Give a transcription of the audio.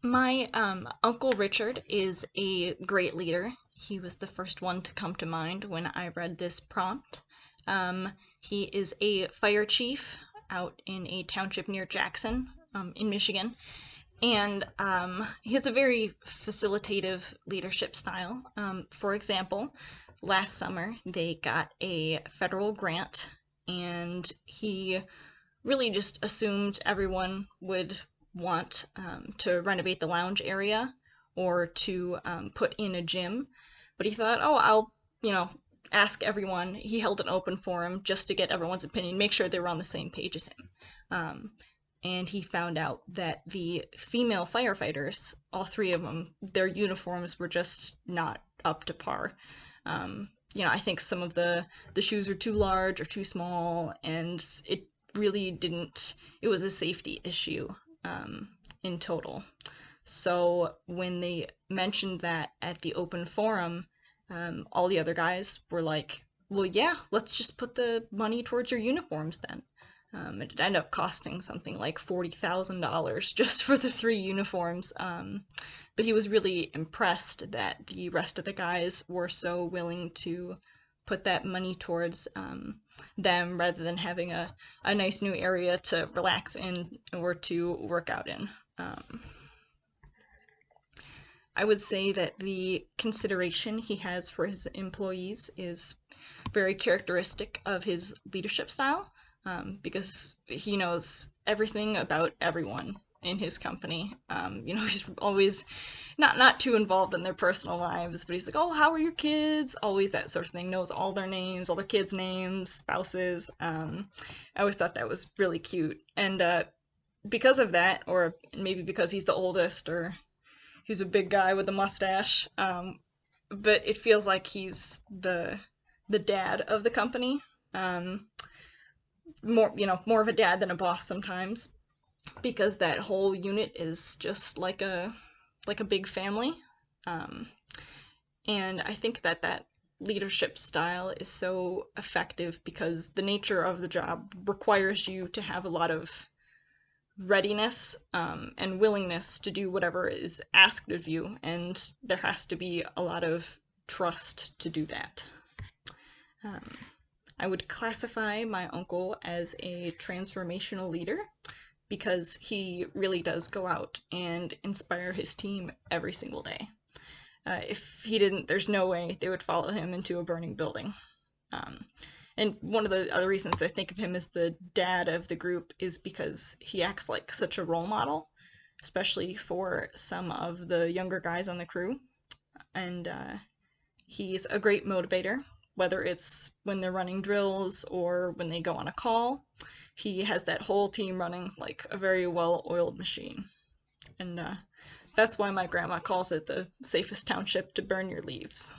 My Uncle Richard is a great leader. He was the first one to come to mind when I read this prompt. He is a fire chief out in a township near Jackson, in Michigan, and he has a very facilitative leadership style. For example, last summer they got a federal grant, and he really just assumed everyone would want to renovate the lounge area or to put in a gym. But he thought, oh, I'll, you know, ask everyone. He held an open forum just to get everyone's opinion, make sure they were on the same page as him. And he found out that the female firefighters, all three of them, their uniforms were just not up to par. I think some of the shoes are too large or too small, and it really didn't. It was a safety issue in total. So when they mentioned that at the open forum, all the other guys were like, "Well, yeah, let's just put the money towards your uniforms then." It ended up costing something like $40,000 just for the three uniforms. But he was really impressed that the rest of the guys were so willing to put that money towards them rather than having a nice new area to relax in or to work out in. I would say that the consideration he has for his employees is very characteristic of his leadership style, because he knows everything about everyone in his company. He's always not too involved in their personal lives, but he's like, "Oh, how are your kids?" Always that sort of thing. Knows all their names, all their kids' names, spouses. I always thought that was really cute, and because of that, or maybe because he's the oldest, or he's a big guy with a mustache, but it feels like he's the dad of the company. More of a dad than a boss sometimes, because that whole unit is just like a big family. Um, and I think that leadership style is so effective because the nature of the job requires you to have a lot of readiness and willingness to do whatever is asked of you, and there has to be a lot of trust to do that. Um, I would classify my uncle as a transformational leader because he really does go out and inspire his team every single day. If he didn't, there's no way they would follow him into a burning building. Um, and one of the other reasons I think of him as the dad of the group is because he acts like such a role model, especially for some of the younger guys on the crew. And he's a great motivator, whether it's when they're running drills or when they go on a call. He has that whole team running like a very well-oiled machine. And that's why my grandma calls it the safest township to burn your leaves.